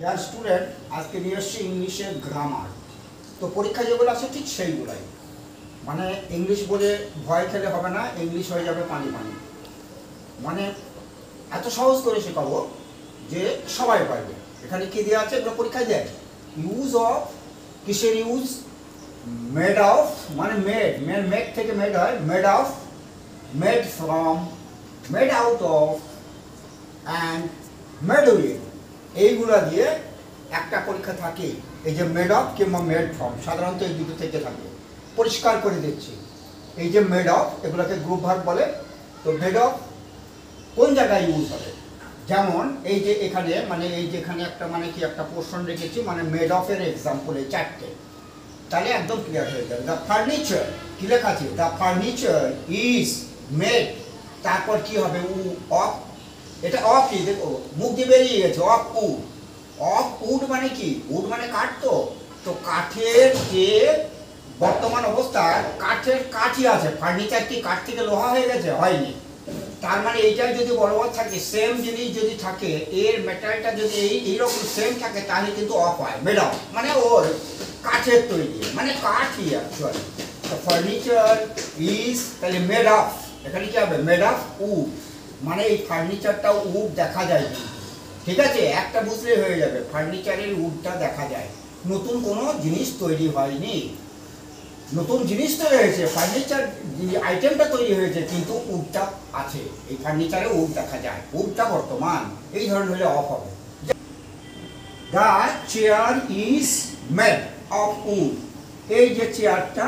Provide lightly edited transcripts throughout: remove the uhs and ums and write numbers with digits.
যার স্টুডেন্ট আজকে নিয়ে এসছে ইংলিশের গ্রামার। তো পরীক্ষা যেগুলো আছে ঠিক সেইগুলাই, মানে ইংলিশ বলে ভয় খেলে হবে না, ইংলিশ হয়ে যাবে পানি পানি। মানে এত সহজ করে শেখাবো যে সবাই পারবে। এখানে কি দেওয়া আছে, এগুলো পরীক্ষায় দেয়। ইউজ অফ, কিসের ইউজ? মেড অফ, মানে মেড, মেড থেকে মেড হয়, made of, made from, made out of and made with, এইগুলো দিয়ে একটা পরীক্ষা থাকে। এই যে মেড অফ কিংবা মেড ফ্রম, সাধারণত এই দুটো থেকে থাকে। পরিষ্কার করে দিচ্ছি, এই যে মেড অফ, এগুলোকে গ্রুপ ভার্ব বলে। তো মেড অফ কোন জায়গায় ইউজ হবে? যেমন এই যে এখানে, মানে এই যে এখানে একটা, মানে কি একটা পোর্শন রেখেছি, মানে মেড অফের এক্সাম্পল এই চারটে, তাহলে একদম ক্লিয়ার হয়ে যাবে। দ্য ফার্নিচার, কি লেখা আছে? দ্য ফার্নিচার ইজ মেড, তারপর কি হবে? উ অফ, এটা অফ কি দেখো, মুখ দিয়ে বেরিয়ে গেছে, অফ উড। অফ উড মানে কি? উড মানে কাঠ। তো কাঠের যে বর্তমান অবস্থা, কাঠের কাঠই আছে। ফার্নিচার কি কাঠ থেকে লোহা হয়ে গেছে? হয়নি। তার মানে এইটাই যদি বলবৎ থাকে, সেম জিনিস যদি থাকে, এর মেটেরিয়ালটা যদি এইরকম সেম থাকে, তাহলে কিন্তু অফ হয়। মেড অফ মানে ওর কাঠের তৈরি, মানে কাঠই অ্যাকচুয়ালি। তো ফার্নিচার ইজ, তাহলে মেড অফ, এখানে কি হবে? মেড অফ উড, মানে এই ফার্নিচারটাও উড দেখা যায় কিন্তু। ঠিক আছে, একটা বুঝলে হয়ে যাবে, ফার্নিচারের উডটা দেখা যায়। নতুন কোনো জিনিস তৈরি হয়নি, নতুন জিনিস তৈরি হয়েছে, ফার্নিচার আইটেমটা তৈরি হয়েছে, কিন্তু উডটা আছে। এই ফার্নিচারে উড দেখা যায়, উডটা বর্তমান। এই ধরনের হলে অফ হবে। The chair is made of wood, এই যে চেয়ারটা,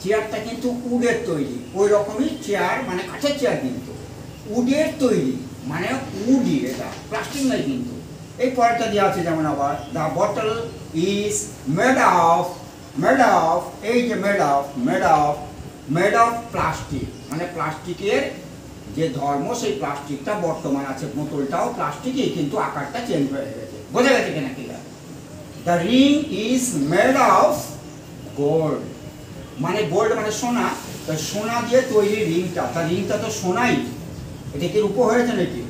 চেয়ারটা কিন্তু উডের তৈরি। ওই রকমই চেয়ার, মানে কাঠের চেয়ার কিন্তু উডের তৈরি, মানে উডই, এটা প্লাস্টিক নয় কিন্তু। এই পরেরটা দেওয়া আছে যেমন আবার, the bottle is made of, made of, এই যে made of, made of, made of plastic, মানে প্লাস্টিকের যে ধর্ম, সেই প্লাস্টিকটা বর্তমান আছে। বোতলটাও প্লাস্টিকই, কিন্তু আকারটা চেঞ্জ হয়ে গেছে। বোঝা গেছে কিনা কি? The ring is made of gold, মানে গোল্ড মানে সোনা, তো সোনা দিয়ে তৈরি রিংটা, তার রিংটা তো সোনাই, এটা কি রূপো হয়েছে নাকি?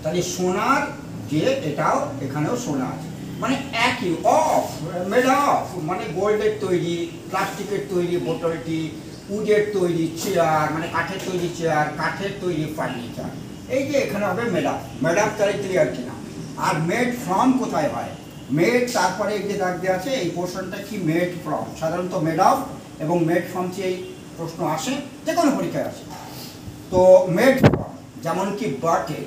তাহলে সোনার যে এটাও, এখানেও সোনা আছে, মানে একই। অফ, মেড অফ মানে গোল্ডের তৈরি, প্লাস্টিকের তৈরি বোতলটি, উডের তৈরি চেয়ার, মানে কাঠের তৈরি চেয়ার, কাঠের তৈরি ফার্নিচার। এই যে এখানে হবে মেড অফ। মেড অফ তাহলে ক্লিয়ার কিনা? আর মেড ফ্রম কোথায় হয়? মেড, তারপরে এই যে দাগ দেওয়া আছে, এই পোর্শনটা কি? Made from. সাধারণত মেড অফ এবং মেড ফ্রম এই প্রশ্ন আসে, যে কোনো পরীক্ষায় আসে। তো মেড ফ্রম, যেমন কি বাটার,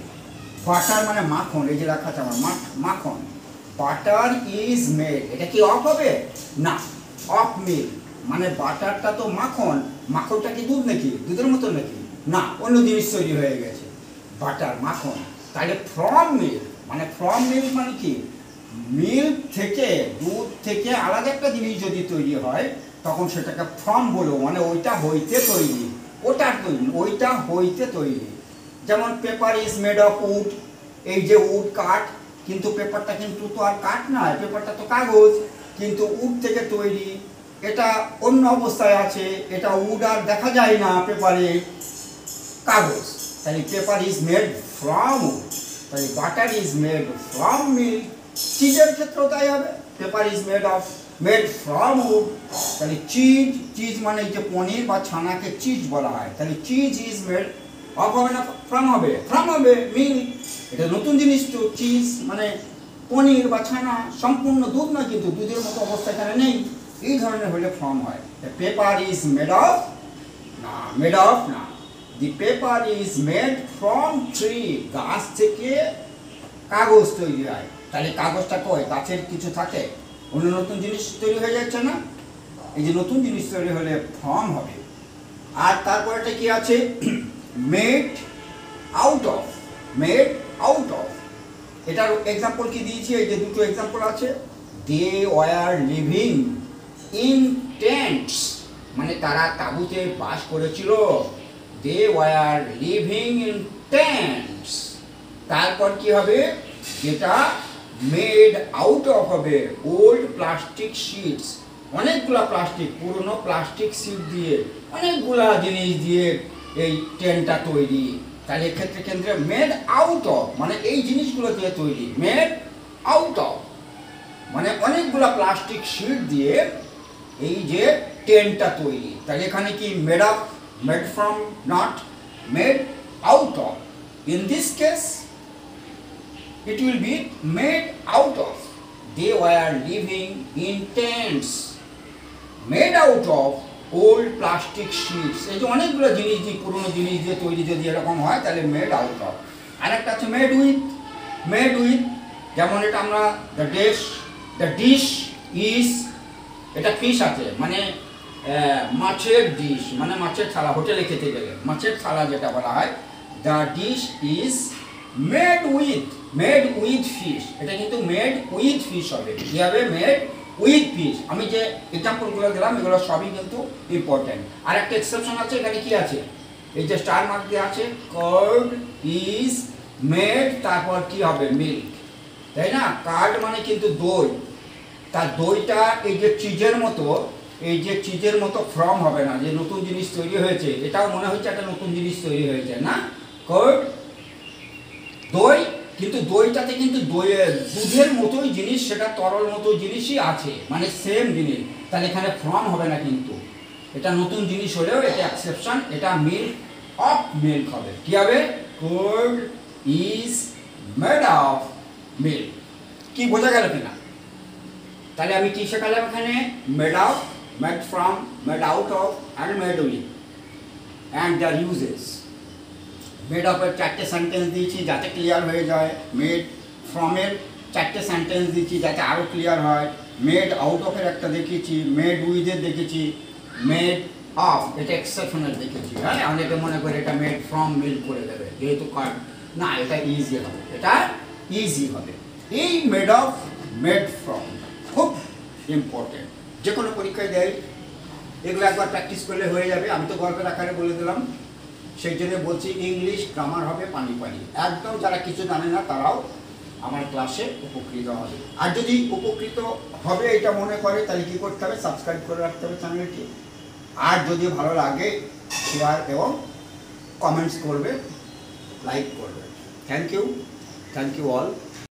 বাটার মানে মাখন, এই যে লেখা আছে আমার মাখন। বাটার ইজ মেড, এটা কি অফ হবে? না, অফ মিল্ক, মানে বাটারটা তো মাখন, মাখনটা কি দুধ নাকি? দুধের মতো নাকি? না, অন্য জিনিস তৈরি হয়ে গেছে, বাটার মাখন। তাহলে ফ্রম মিল্ক, মানে ফ্রম মিল্ক মানে কি? মিল্ক থেকে, দুধ থেকে আলাদা একটা জিনিস যদি তৈরি হয়, তখন সেটাকে ফ্রম বলো, মানে ওইটা হইতে তৈরি, ওটার তৈরি, ওইটা হইতে তৈরি। যেমন paper is made of wood, এই যে উড কাঠ, কিন্তু পেপারটা কিন্তু তো আর কাঠ নয়, পেপারটা তো কাগজ, কিন্তু উড থেকে তৈরি। এটা অন্য অবস্থায় আছে, এটা উড আর দেখা যায় না পেপারে, কাগজ। তাহলে paper is made from wood, তাহলে butter is made from milk. চিজের ক্ষেত্রেও তাই হবে, paper is made from wood. তাহলে চিজ, চিজ মানে যে পনির বা ছানাকে চিজ বলা হয়, তাহলে চিজ ইজ মেড অফ হবে না ফ্রম হবে? ফ্রম হবে, মিল্ক, এটা নতুন জিনিস তো। চিজ মানে পনির বা ছানা, সম্পূর্ণ দুধ না, কিন্তু দুধের মতো অবস্থা এখানে নেই। এই ধরনের হলে ফ্রম হয়। পেপার ইজ মেড অফ, না, মেড অফ না, দি paper is made from tree, গাছ থেকে কাগজ তৈরি হয়। তাহলে কাগজটা কই? গাছের কিছু থাকে, অন্য নতুন জিনিস তৈরি হয়ে যাচ্ছে না? এই যে নতুন জিনিস তৈরি হলে ফ্রম হবে। আর তারপরেটা কি আছে? Made out of, made out of, এটার এক্সাম্পল কি দিয়েছি? এই যে দুটো এক্সাম্পল আছে। They were living in tents, মানে তারা তাঁবুতে বাস করেছিল। They were living in tents. তারপর কি হবে? যেটা মেড আউট অফ হবে ওল্ড প্লাস্টিক শিটস, অনেকগুলা প্লাস্টিক, পুরনো প্লাস্টিক শিট দিয়ে, অনেকগুলা জিনিস দিয়ে এই টেন্টটা তৈরি। তাহলে এক্ষেত্রে কেন্দ্রে মেড আউট অফ, মানে এই জিনিসগুলো দিয়ে তৈরি, মেড আউট অফ। মানে অনেকগুলো প্লাস্টিক শিট দিয়ে এই যে টেন্টটা তৈরি। তাহলে এখানে কি made from, not made out of. In this case it will be made out of. They were living in tents made out of old plastic sheets. এই যে অনেকগুলো জিনিস দিয়ে, পুরনো জিনিস দিয়ে তৈরি যদি এরকম হয় তাহলে মেড আউট অফ। আরেকটা আছে মেড উইথ, যেমন এটা আমরা দ্য ডিশ ইজ, এটা ফিশ আছে মানে মাছের ডিশ, মানে মাছের থালা, হোটেলে খেতে গেলে মাছের থালা যেটা বলা হয়। The dish is made with fish, এটা কিন্তু মেড উইথ ফিশ হবে। কি হবে? Made with fish. আমি যে এক্সাম্পলগুলো দিলাম এগুলো সবই কিন্তু ইম্পর্টেন্ট। আর একটা এক্সেপশন আছে, এখানে কি আছে? এই যে স্টার মার্ক দিয়ে আছে, কার্ড ইজ মেড, তারপর কি হবে? মিল্ক, তাই না? কার্ড মানে কিন্তু দই, তার দইটা এই যে চিজের মতো ফর্ম হবে না, যে নতুন জিনিস তৈরি হয়েছে, এটাও মনে হচ্ছে একটা নতুন জিনিস তৈরি হয়েছে না? কার্ড দই, কিন্তু দইটাতে কিন্তু দুধের মতোই জিনিস, সেটা তরল মতো জিনিসই আছে, মানে সেম জিনিস। তাহলে এখানে ফর্ম হবে না, কিন্তু এটা নতুন জিনিস হলেও এটা এক্সেপশন, এটা মিল্ক অফ মিল্ক হবে। কি হবে? Curd is made of milk. কি বোঝা গেল কিনা? তাহলে আমি কি শেখালাম এখানে? Made of, made from, made out of and made with, and the uses. Made অফের 4টে সেন্টেন্স দিয়েছি যাতে ক্লিয়ার হয়ে যায়। মেড ফ্রমের 4টে সেন্টেন্স দিয়েছি যাতে আরও ক্লিয়ার হয়। মেড আউট অফের একটা দেখেছি, মেড উইথের দেখেছি, মেড অফ এটা এক্সেপশনাল দেখেছি। হ্যাঁ, অনেকে মনে করে এটা মেড ফ্রম মিল করে দেবে, যেহেতু না, এটা ইজি হবে, এটা ইজি হবে। এই মেড অফ, মেড ফ্রম খুব ইম্পর্টেন্ট, যে কোনো পরীক্ষায় দেয়। এগুলো একবার প্র্যাকটিস করলে হয়ে যাবে। আমি তো গল্পের আকারে বলে দিলাম, সেই জন্য বলছি ইংলিশ গ্রামার হবে পানি পানি। একদম যারা কিছু জানে না তারাও আমার ক্লাসে উপকৃত হবে। আর যদি উপকৃত হবে এটা মনে করে তাহলে কী করতে হবে? সাবস্ক্রাইব করে রাখতে হবে চ্যানেলটি। আর যদি ভালো লাগে শেয়ার এবং কমেন্টস করবে, লাইক করবে। Thank you all.